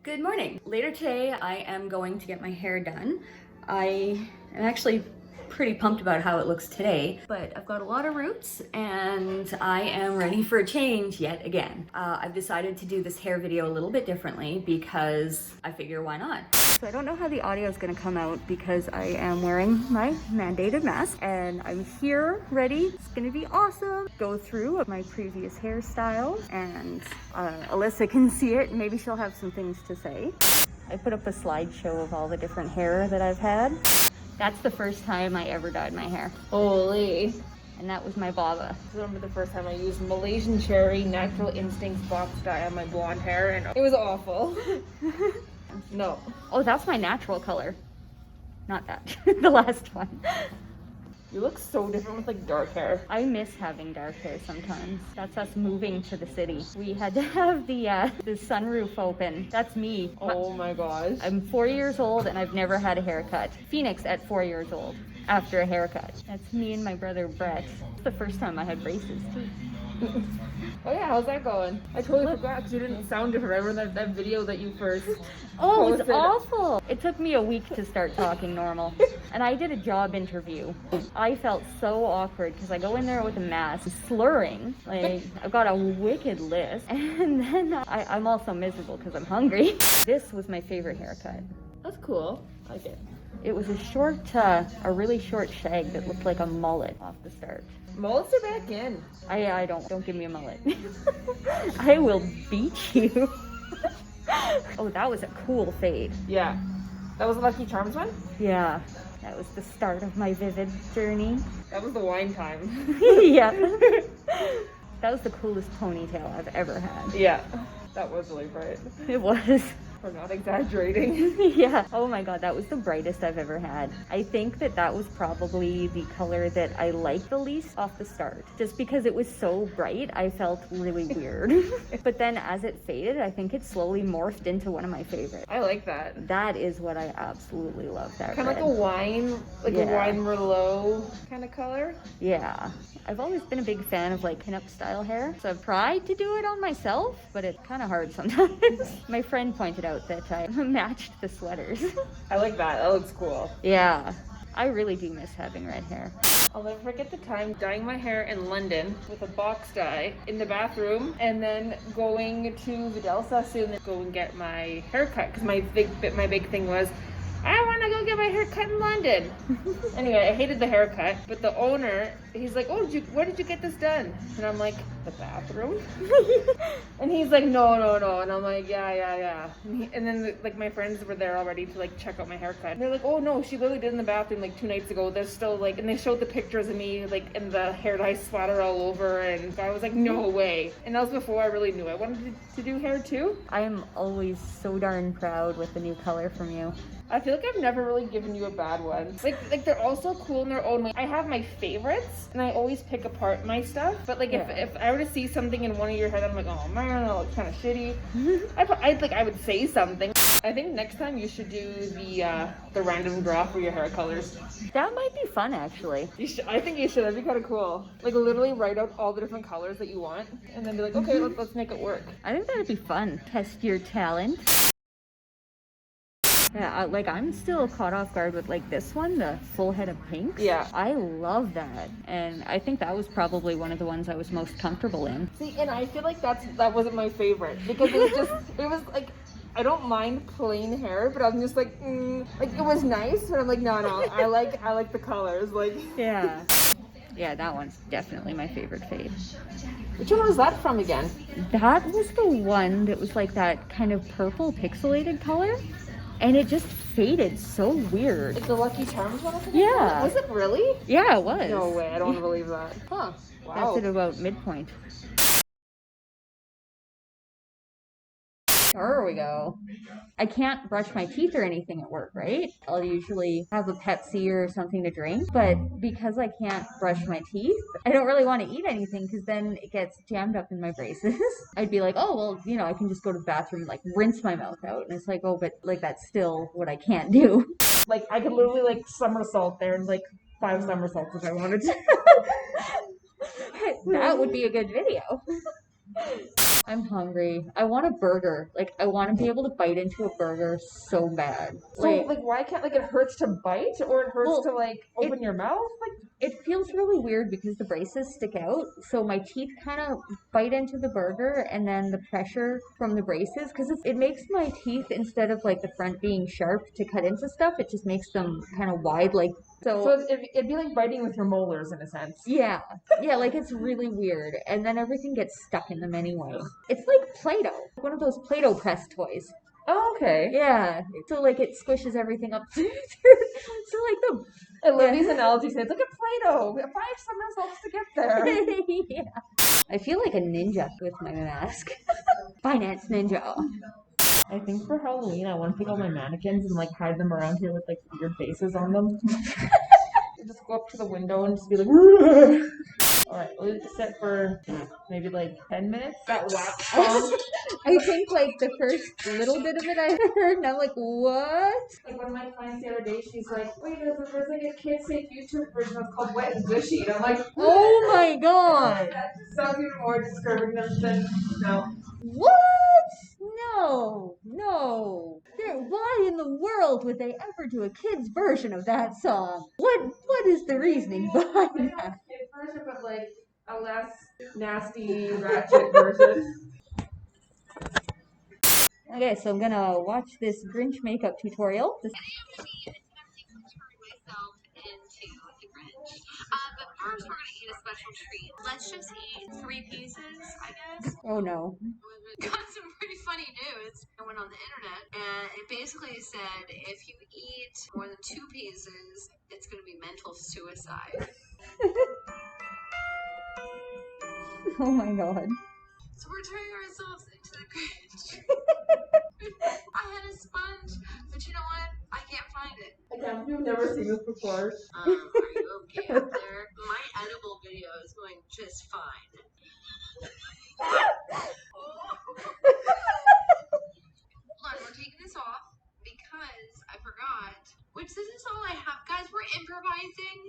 Good morning. Later today, I am going to get my hair done. I am actually pretty pumped about how it looks today, but I've got a lot of roots and I am ready for a change yet again. I've decided to do this hair video a little bit differently because I figure why not? So I don't know how the audio is going to come out because I am wearing my mandated mask and I'm here ready. It's going to be awesome. Go through my previous hairstyle and Alyssa can see it. Maybe she'll have some things to say. I put up a slideshow of all the different hair that I've had. That's the first time I ever dyed my hair. Holy. And that was my baba. I remember the first time I used Malaysian Cherry Natural Instincts box dye on my blonde hair and it was awful. No. Oh, that's my natural color. Not that. The last one. You look so different with like dark hair. I miss having dark hair sometimes. That's us moving to the city. We had to have the sunroof open. That's me. Oh my gosh. I'm 4 years old and I've never had a haircut. Phoenix at 4 years old after a haircut. That's me and my brother Brett. It's the first time I had braces too. Oh yeah, how's that going? I totally forgot because you didn't sound different. I remember that video that you first Oh, posted. it's awful. It took me a week to start talking normal. And I did a job interview. I felt so awkward because I go in there with a mask, slurring. Like, I've got a wicked lisp. And then I'm also miserable because I'm hungry. This was my favorite haircut. That's cool. I like it. It was a really short shag that looked like a mullet off the start. Mullets are back in. I don't give me a mullet. I will beat you. Oh, that was a cool fade. Yeah. That was the Lucky Charms one? Yeah, that was the start of my Vivid journey. That was the wine time. Yeah. That was the coolest ponytail I've ever had. Yeah. That was really bright. It was. We're not exaggerating. Yeah. Oh my god, that was the brightest I've ever had. I think that was probably the color that I liked the least off the start. Just because it was so bright, I felt really weird. But then as it faded, I think it slowly morphed into one of my favorites. I like that. That is what I absolutely love, that Kind of red. like a wine, a wine merlot kind of color. Yeah. I've always been a big fan of like pinup style hair, so I've tried to do it on myself, but it's kind of hard sometimes. My friend pointed out that I matched the sweaters. I like that. That looks cool. Yeah, I really do miss having red hair. I'll never forget the time dyeing my hair in London with a box dye in the bathroom and then going to Vidal Sassoon and go and get my hair cut because my big thing was I want to go get my hair cut in London. Anyway, I hated the haircut, but the owner, he's like, oh, where did you get this done? And I'm like, the bathroom? And he's like, no. And I'm like, yeah. And then like my friends were there already to like check out my haircut. And they're like, oh no, she literally did it in the bathroom like 2 nights ago. There's still like, and they showed the pictures of me like in the hair dye splatter all over. And I was like, no way. And that was before I really knew I wanted to do hair too. I am always so darn proud with the new color from you. I feel like I've never really given you a bad one. Like they're all so cool in their own way. I have my favorites, and I always pick apart my stuff. But like if I were to see something in one of your hair, I'm like, oh man, that looks kind of shitty. I would say something. I think next time you should do the random draw for your hair colors. That might be fun, actually. You should. I think you should. That'd be kind of cool. Like literally write out all the different colors that you want, and then be like, okay, let's make it work. I think that'd be fun. Test your talent. Yeah, like I'm still caught off guard with like this one, the full head of pinks. Yeah. I love that. And I think that was probably one of the ones I was most comfortable in. See, and I feel like that wasn't my favorite because it was like, I don't mind plain hair, but I'm just like, like it was nice, but I'm like, no, I like the colors, like. Yeah. Yeah, that one's definitely my favorite fade. Which one was that from again? That was the one that was like that kind of purple pixelated color. And it just faded so weird. It's the Lucky Charms one? Yeah. Was it really? Yeah, it was. No way, I don't want to believe that. Huh. Wow. That's at about midpoint. There we go. I can't brush my teeth or anything at work, right? I'll usually have a Pepsi or something to drink, but because I can't brush my teeth, I don't really want to eat anything because then it gets jammed up in my braces. I'd be like, oh, well, you know, I can just go to the bathroom and like rinse my mouth out. And it's like, oh, but like that's still what I can't do. Like I could literally like somersault there and like 5 somersaults if I wanted to. That would be a good video. I'm hungry. I want a burger. Like, I want to be able to bite into a burger so bad. So, like, why can't, like, it hurts to bite or it hurts Well, to, like, open your mouth? Like, it feels really weird because the braces stick out, so my teeth kind of bite into the burger, and then the pressure from the braces, because it makes my teeth, instead of like the front being sharp to cut into stuff, it just makes them kind of wide, like so it'd be like biting with your molars in a sense. Yeah, like it's really weird, and then everything gets stuck in them anyway. It's like Play-Doh, one of those Play-Doh press toys. Oh, okay. Yeah, so like it squishes everything up. So like the I love these analogies. It's like a Play-Doh. 5 somersaults to get there. yeah. I feel like a ninja with my mask. Finance ninja. I think for Halloween, I want to take all my mannequins and like hide them around here with like weird faces on them. Just go up to the window and just be like, alright, we'll just sit for maybe like 10 minutes. That wax song. I think like the first little bit of it I heard, and I'm like, what? Like one of my clients the other day, she's like, wait, there's like a kid safe YouTube version that's called Wet and Gushy. And I'm like, Oh my god. that just sounds even more disturbing than no. What? No. Why in the world would they ever do a kid's version of that song? What is the reasoning behind that? Kid version, but like a less nasty, ratchet version. Okay, so I'm gonna watch this Grinch makeup tutorial. Into the Grinch. But first, we're gonna eat a special treat. Let's just eat 3 pieces, I guess. Oh no. We got some pretty funny news. I went on the internet, and it basically said if you eat more than 2 pieces, it's gonna be mental suicide. Oh my god. So we're turning ourselves into the Grinch. I had a sponge, but you know what? I can't find it. I can't believe you've never seen this before. Are you okay up there? My edible video is going just fine. Hold on, we're taking this off because I forgot. Which this is all I have. Guys, we're improvising.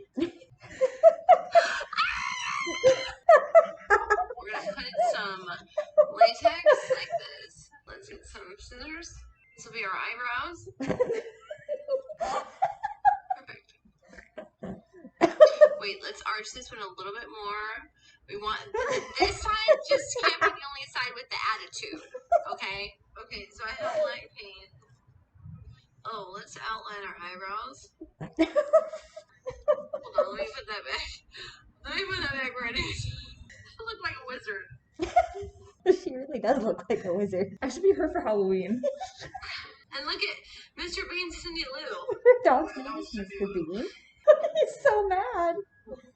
We're gonna put some latex like this. Let's get some scissors. This will be our eyebrows. Perfect. Wait, let's arch this one a little bit more. We want this side just can't be the only side with the attitude. Okay? Okay, so I have black paint. Oh, let's outline our eyebrows. Hold on, let me put that back. Let me put that back where it is. I look like a wizard. She really does look like a wizard. I should be her for Halloween. And look at Mr. Bean, Cindy Lou. Her dog's name is Mr. Bean. He's so mad.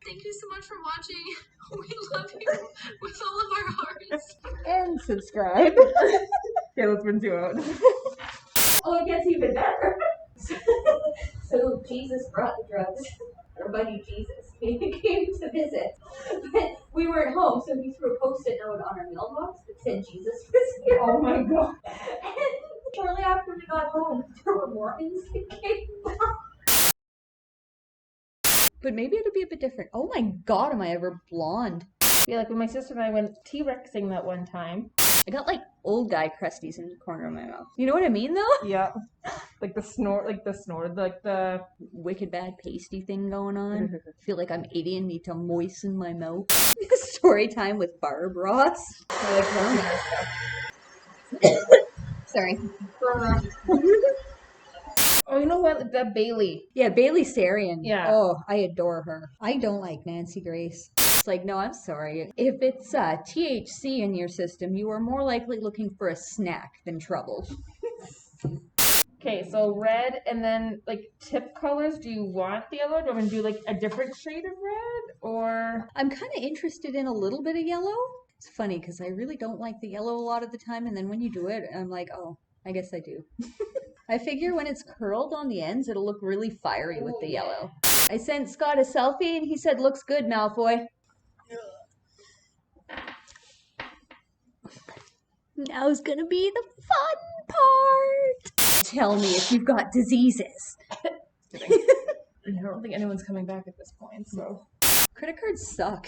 Thank you so much for watching. We love you with all of our hearts. And subscribe. Okay, let's rinse you out. Oh, it gets even better. So Jesus brought the drugs. Our buddy Jesus came to visit. But we weren't home, so he threw a post-it note on our mailbox that said Jesus was here. Oh my god. And shortly after we got home, there were Mormons that came back. But maybe it'll be a bit different. Oh my god, am I ever blonde? Yeah, like when my sister and I went T-Rexing that one time. I got like old guy crusties in the corner of my mouth. You know what I mean though? Yeah. Like the snort, like the Wicked bad pasty thing going on. I feel like I'm 80 and need to moisten my mouth. Story time with Barb Ross. I like Sorry. Oh, you know what? That Bailey. Yeah, Bailey Sarian. Yeah. Oh, I adore her. I don't like Nancy Grace. It's like, no, I'm sorry. If it's THC in your system, you are more likely looking for a snack than trouble. Okay, so red and then like tip colors. Do you want the yellow? Do you want to do like a different shade of red or? I'm kind of interested in a little bit of yellow. It's funny because I really don't like the yellow a lot of the time, and then when you do it, I'm like, oh, I guess I do. I figure when it's curled on the ends, it'll look really fiery with the yellow. I sent Scott a selfie and he said, looks good, Malfoy. Now's gonna be the fun part. Tell me if you've got diseases. I don't think anyone's coming back at this point, so. Credit cards suck.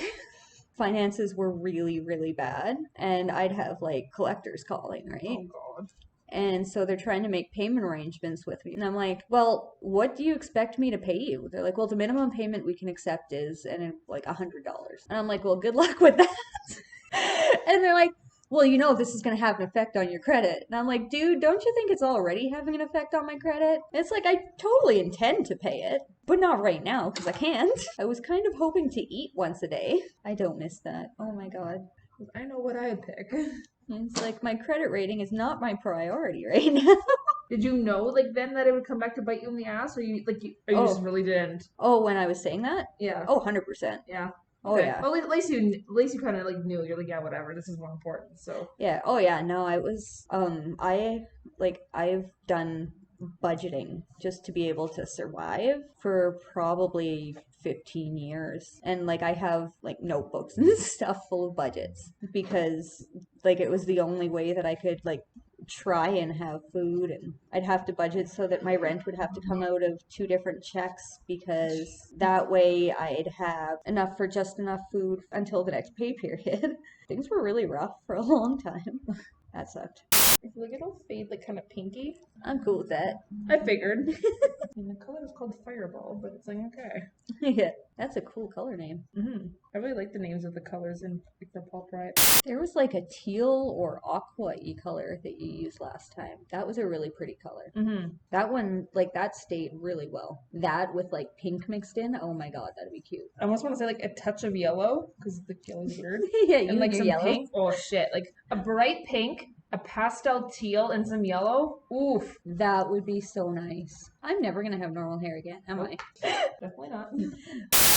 finances were really, really bad, and I'd have like collectors calling, right? Oh God. And so they're trying to make payment arrangements with me. And I'm like, well, what do you expect me to pay you? They're like, well, the minimum payment we can accept is, and it's like $100. And I'm like, well, good luck with that. And they're like, well, you know, this is going to have an effect on your credit. And I'm like, dude, don't you think it's already having an effect on my credit? It's like, I totally intend to pay it, but not right now because I can't. I was kind of hoping to eat once a day. I don't miss that. Oh my God. I know what I'd pick. It's like my credit rating is not my priority right now. Did you know like then that it would come back to bite you in the ass, or you just really didn't? Oh, when I was saying that? Yeah. Oh, 100%. Yeah. Oh, Okay. yeah. Well, at least you kind of like knew. You're like, yeah, whatever. This is more important. So. Yeah. Oh, yeah. No, I was, I've done budgeting just to be able to survive for probably 15 years. And like I have like notebooks and stuff full of budgets because like it was the only way that I could like try and have food, and I'd have to budget so that my rent would have to come out of 2 different checks because that way I'd have enough for just enough food until the next pay period. Things were really rough for a long time. That sucked. I feel like it'll fade like kind of pinky. I'm cool with that. I figured. And the color is called Fireball, but it's like okay. Yeah, that's a cool color name. I really like the names of the colors in like the Pulp Riot. There was like a teal or aqua-y color that you used last time. That was a really pretty color. That one, like that stayed really well. That with like pink mixed in, oh my God, that'd be cute. I almost want to say like a touch of yellow because the yellow's weird. Yeah, you And like your some yellow. pink. Oh shit! Like a bright pink, a pastel teal, and some yellow. Oof. That would be so nice. I'm never gonna have normal hair again, am I? Definitely not.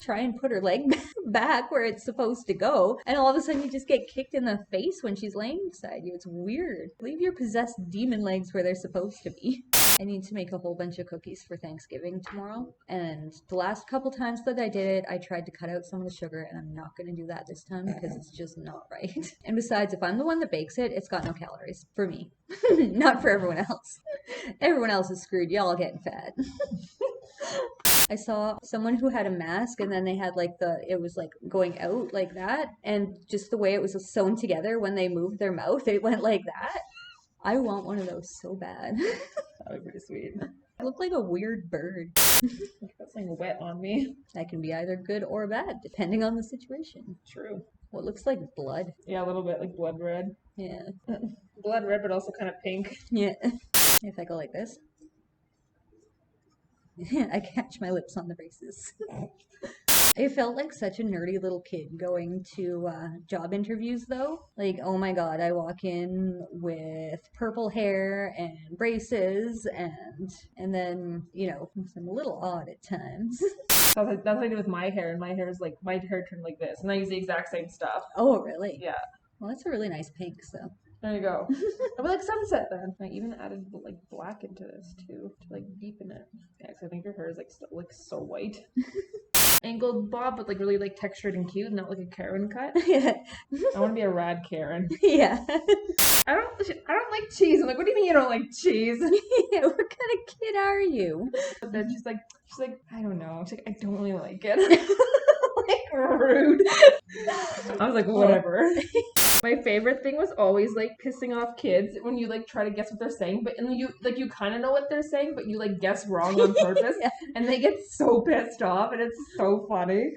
Try and put her leg back where it's supposed to go, and all of a sudden you just get kicked in the face when she's laying beside you. It's weird. Leave your possessed demon legs where they're supposed to be. I need to make a whole bunch of cookies for Thanksgiving tomorrow, and the last couple times that I did it, I tried to cut out some of the sugar, and I'm not gonna do that this time because it's just not right. And besides, if I'm the one that bakes it, it's got no calories for me, not for everyone else. Everyone else is screwed. Y'all getting fat. I saw someone who had a mask and then they had like it was like going out like that, and just the way it was sewn together when they moved their mouth, it went like that. I want one of those so bad. That would be pretty sweet. I look like a weird bird. Got something wet on me. That can be either good or bad, depending on the situation. True. Well, it looks like blood. Yeah, a little bit like blood red. Yeah. Blood red, but also kind of pink. Yeah. If I go like this, I catch my lips on the braces. I felt like such a nerdy little kid going to job interviews though. Like, oh my God, I walk in with purple hair and braces and then, you know, I'm a little odd at times. That's what I do with my hair, and my hair is like, my hair turned like this, and I use the exact same stuff. Oh, really? Yeah. Well, that's a really nice pink, so. There you go. I'll be like sunset then. I even added like black into this too, to like deepen it. Yeah, because I think your hair is like still like so white. Angled bob, but like really like textured and cute, not like a Karen cut. Yeah. I want to be a rad Karen. Yeah. I don't like cheese. I'm like, what do you mean you don't like cheese? Yeah, what kind of kid are you? But then she's like, I don't know. She's like, I don't really like it. Like rude. I was like, whatever. My favorite thing was always like pissing off kids when you like try to guess what they're saying, but and you kind of know what they're saying, but you like guess wrong on purpose, Yeah. and they get so pissed off, and it's so funny.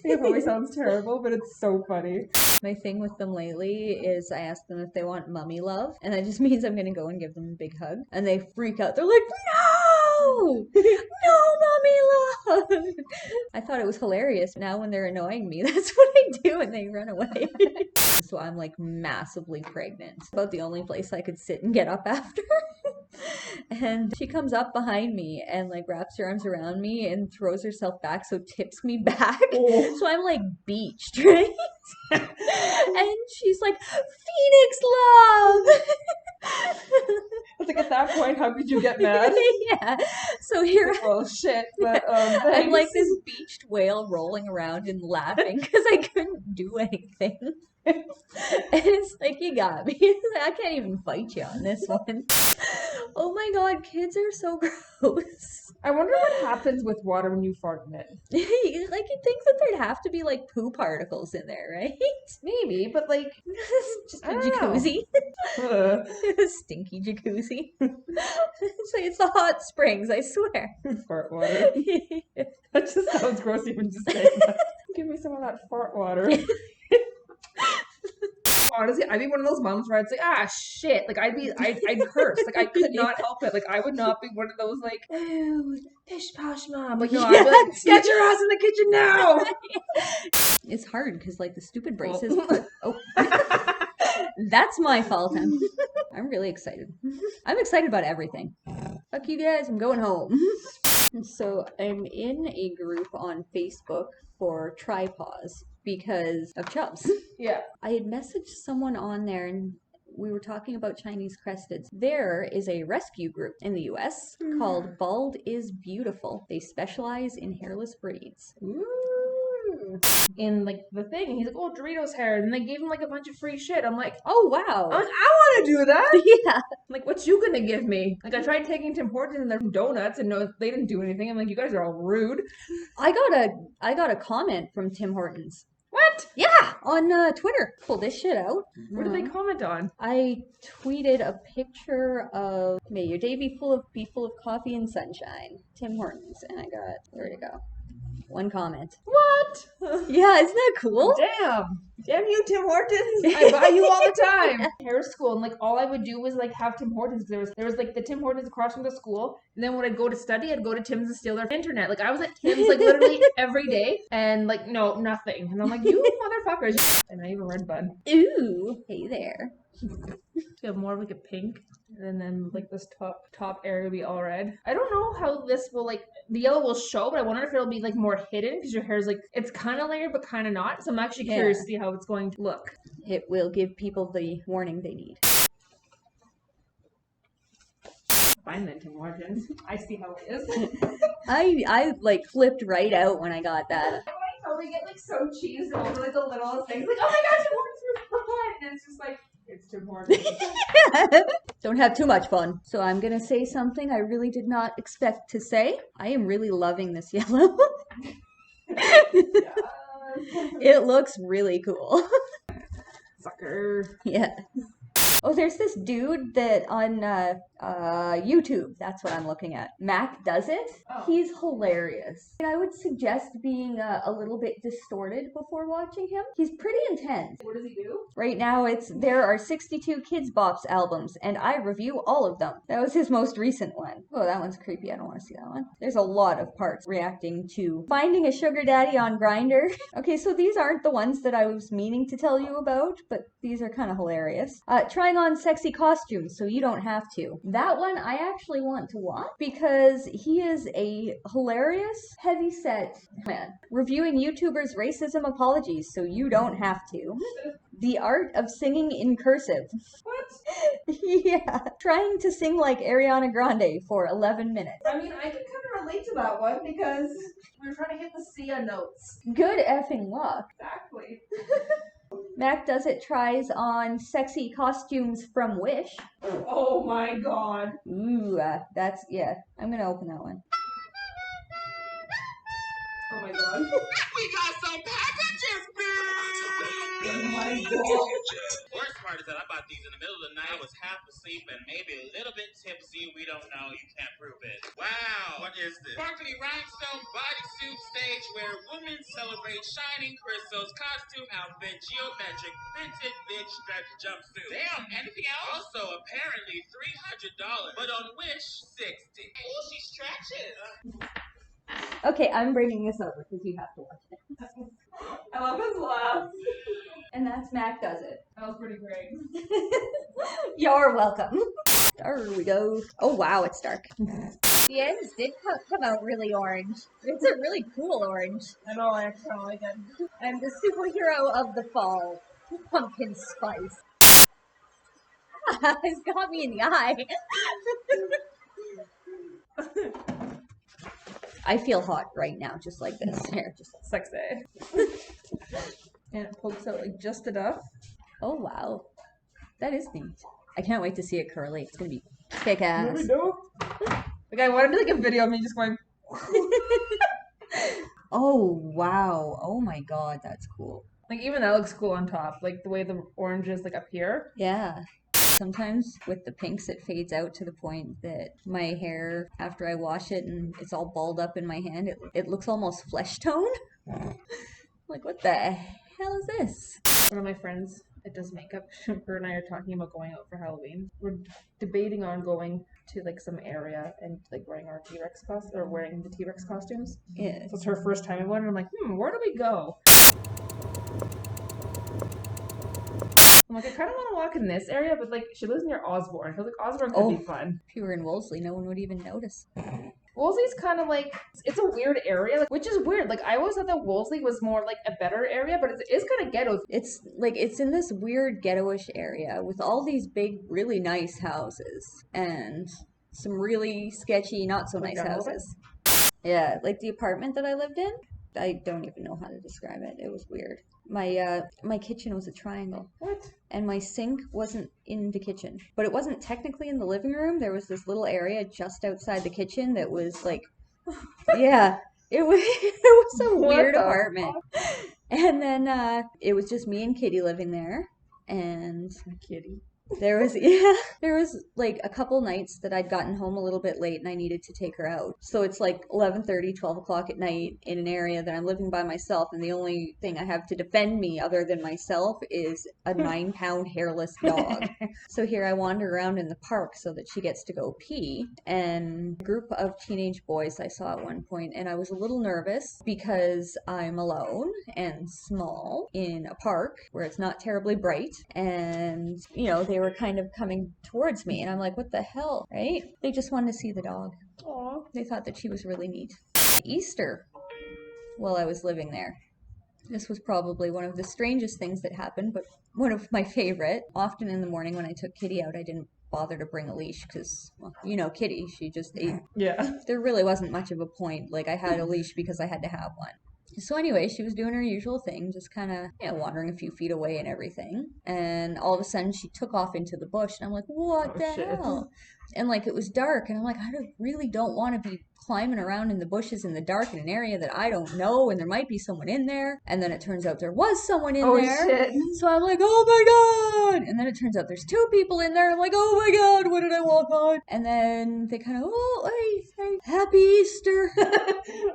It always sounds terrible, but it's so funny. My thing with them lately is I ask them if they want mummy love, and that just means I'm gonna go and give them a big hug, and they freak out. They're like, no, no mummy love. I thought it was hilarious. Now when they're annoying me, that's what I do, and they run away. So I'm like massively pregnant. It's about the only place I could sit and get up after. And she comes up behind me and like wraps her arms around me and throws herself back, so tips me back. Oh. So I'm like beached, right? And she's like, Phoenix love. I was like, at that point, how could you get mad? Yeah. So here Oh shit! But I'm like this beached whale rolling around and laughing because I couldn't do anything. And it's like, you got me. I can't even fight you on this one. Oh my god, kids are so gross. I wonder what happens with water when you fart in it. Like, you'd think that there'd have to be like poo particles in there, right? Maybe, but like, Just I a don't know. jacuzzi. Stinky jacuzzi. It's the hot springs, I swear. Fart water. That just sounds gross even just saying that. Give me some of that fart water. Honestly, I'd be one of those moms where I'd say, shit. Like, I'd curse. Like, I could not help it. Like, I would not be one of those, like, oh, pish posh mom. Like, no, I'd be like, get your ass in the kitchen now. It's hard because, like, the stupid braces. That's my fault. I'm really excited. I'm excited about everything. Fuck you guys, I'm going home. So I'm in a group on Facebook for Tripause because of chubs. Yeah. I had messaged someone on there and we were talking about Chinese cresteds. There is a rescue group in the US called Bald is Beautiful. They specialize in hairless breeds. Ooh. In like the thing, he's like, oh, Doritos hair, and they gave him like a bunch of free shit. I'm like, oh wow. I want to do that. Yeah. I'm like, what you gonna give me? Like, I tried taking Tim Hortons and their donuts, and no, they didn't do anything. I'm like, you guys are all rude. I got a comment from Tim Hortons. What? Yeah, on Twitter. Pull this shit out. What did they comment on? I tweeted a picture of may your day be full of coffee and sunshine. Tim Hortons, and I got where'd it go? One comment. What? Yeah, isn't that cool? Damn you, Tim Hortons! I buy you all the time. Hair school, and like all I would do was like have Tim Hortons. There was like the Tim Hortons across from the school, and then when I'd go to study, I'd go to Tim's and steal their internet. Like I was at Tim's like literally every day, and like no, nothing. And I'm like, you motherfuckers! And I even red bun. Ooh, hey there. You have more of like a pink, and then like this top area will be all red. I don't know how this will like the yellow will show, but I wonder if it'll be like more hidden because your hair is like it's kind of layered but kind of not. So I'm actually curious to see how it's going to look. It will give people the warning they need. Fine then, Tim Hortons. I see how it is. I like flipped right out when I got that. I totally get like so cheesed over like the littlest things. Like, oh my gosh, Tim Hortons are fun! And it's just like it's Tim Hortons. Don't have too much fun. So I'm gonna say something I really did not expect to say. I am really loving this yellow. It looks really cool. Sucker. Yeah. Oh, there's this dude that on YouTube, that's what I'm looking at. Mac Does It. Oh. He's hilarious. And I would suggest being a little bit distorted before watching him. He's pretty intense. What does he do? Right now, there are 62 Kids Bops albums, and I review all of them. That was his most recent one. Oh, that one's creepy. I don't want to see that one. There's a lot of parts reacting to finding a sugar daddy on Grindr. Okay, so these aren't the ones that I was meaning to tell you about, but these are kind of hilarious. Trying on sexy costumes so you don't have to. That one I actually want to watch because he is a hilarious, heavy-set man. Reviewing YouTubers' racism apologies so you don't have to. The art of singing in cursive. What? Yeah. Trying to sing like Ariana Grande for 11 minutes. I mean, I can kind of relate to that one because we were trying to hit the Sia notes. Good effing luck. Exactly. Mac Does It tries on sexy costumes from Wish. Oh my god. Ooh, that's, yeah. I'm gonna open that one. Oh my god. We got some packages, bitch! Oh my god. Worst part is that I bought these in the middle of the night. I was half asleep and maybe a little bit tipsy. We don't know. You can't prove it. Wow, what is this? Sparkly rhinestone bodysuit stage where women celebrate shining crystals, costume outfit, geometric, printed bitch stretch jumpsuit. Damn, anything else? Also, apparently $300, but on Wish, $60. Oh, she stretches. Okay, I'm bringing this over because you have to watch it. I love his laugh. And that's Mac Does It. That was pretty great. You're welcome. There we go. Oh wow, it's dark. The ends did come out really orange. It's a really cool orange. I know, I kind of like it. I'm the superhero of the fall. Pumpkin spice. It's got me in the eye. I feel hot right now, just like this. Here, just Sexy. And it pokes out like just enough. Oh wow, that is neat. I can't wait to see it curly. It's gonna be kick ass. Like I wanted like a video of me just going. Oh wow. Oh my god, that's cool. Like even that looks cool on top. Like the way the orange is like up here. Yeah. Sometimes with the pinks, it fades out to the point that my hair, after I wash it and it's all balled up in my hand, it looks almost flesh tone. Like, what the hell is this? One of my friends that does makeup, her and I are talking about going out for Halloween. We're debating on going to like some area and like wearing our T-Rex or wearing the T-Rex costumes. Yeah. So it's her first time in one, and I'm like, where do we go? I'm like, I kind of want to walk in this area, but like, she lives near Osborne. I feel like Osborne could be fun. If you were in Wolseley, no one would even notice. Wolsey's kind of like, it's a weird area, like, which is weird. Like, I always thought that Wolseley was more like a better area, but it is kind of ghetto. It's like, it's in this weird ghetto-ish area with all these big, really nice houses and some really sketchy, not so nice houses. Yeah, like the apartment that I lived in, I don't even know how to describe it. It was weird. My kitchen was a triangle. What? And my sink wasn't in the kitchen. But it wasn't technically in the living room. There was this little area just outside the kitchen that was like, yeah, it was a weird apartment. And then it was just me and Kitty living there. And Kitty. there was like a couple nights that I'd gotten home a little bit late and I needed to take her out. So it's like 11:30, 12 o'clock at night in an area that I'm living by myself, and the only thing I have to defend me other than myself is a 9-pound hairless dog. So here I wander around in the park so that she gets to go pee, and a group of teenage boys I saw at one point, and I was a little nervous because I'm alone and small in a park where it's not terribly bright, and you know, they were kind of coming towards me, and I'm like, what the hell, right? They just wanted to see the dog. Aww. They thought that she was really neat. Easter, while I was living there. This was probably one of the strangest things that happened, but one of my favorite. Often in the morning when I took Kitty out, I didn't bother to bring a leash because, well, you know, Kitty, she just ate. Yeah. There really wasn't much of a point. Like, I had a leash because I had to have one. So anyway, she was doing her usual thing, just kind of, you know, wandering a few feet away and everything. And all of a sudden, she took off into the bush, and I'm like, what the hell? And like, it was dark, and I'm like, really don't want to be climbing around in the bushes in the dark in an area that I don't know, and there might be someone in there. And then it turns out there was someone in there. Shit. So I'm like, oh my god! And then it turns out there's 2 people in there. I'm like, oh my god, what did I walk on? And then they kind of, hey, happy Easter.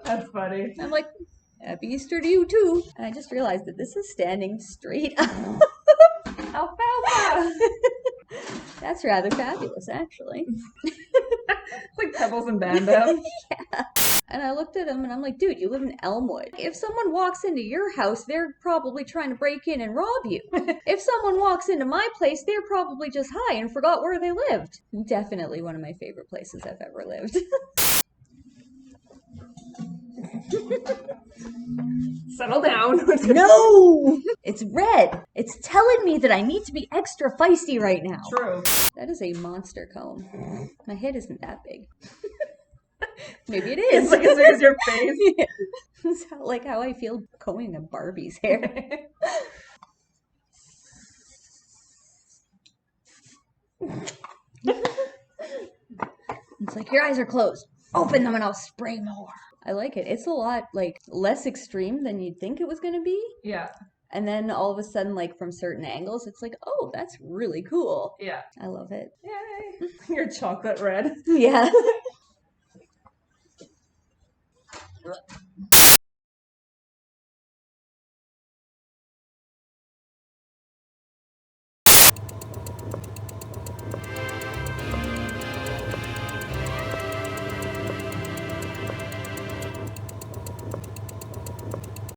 That's funny. I'm like, happy Easter to you too. And I just realized that this is standing straight up. Alfalfa! That's rather fabulous, actually. It's like Pebbles and Bam Bam. Yeah. And I looked at him and I'm like, dude, you live in Elmwood. If someone walks into your house, they're probably trying to break in and rob you. If someone walks into my place, they're probably just high and forgot where they lived. Definitely one of my favorite places I've ever lived. Settle down. No! It's red. It's telling me that I need to be extra feisty right now. True. That is a monster comb. My head isn't that big. Maybe it is. It's like as big as your face. Yeah. It's like how I feel combing a Barbie's hair. It's like, your eyes are closed. Open them and I'll spray more. I like it. It's a lot, like, less extreme than you'd think it was going to be. Yeah. And then all of a sudden, like, from certain angles, it's like, oh, that's really cool. Yeah. I love it. Yay. You're chocolate red. Yeah.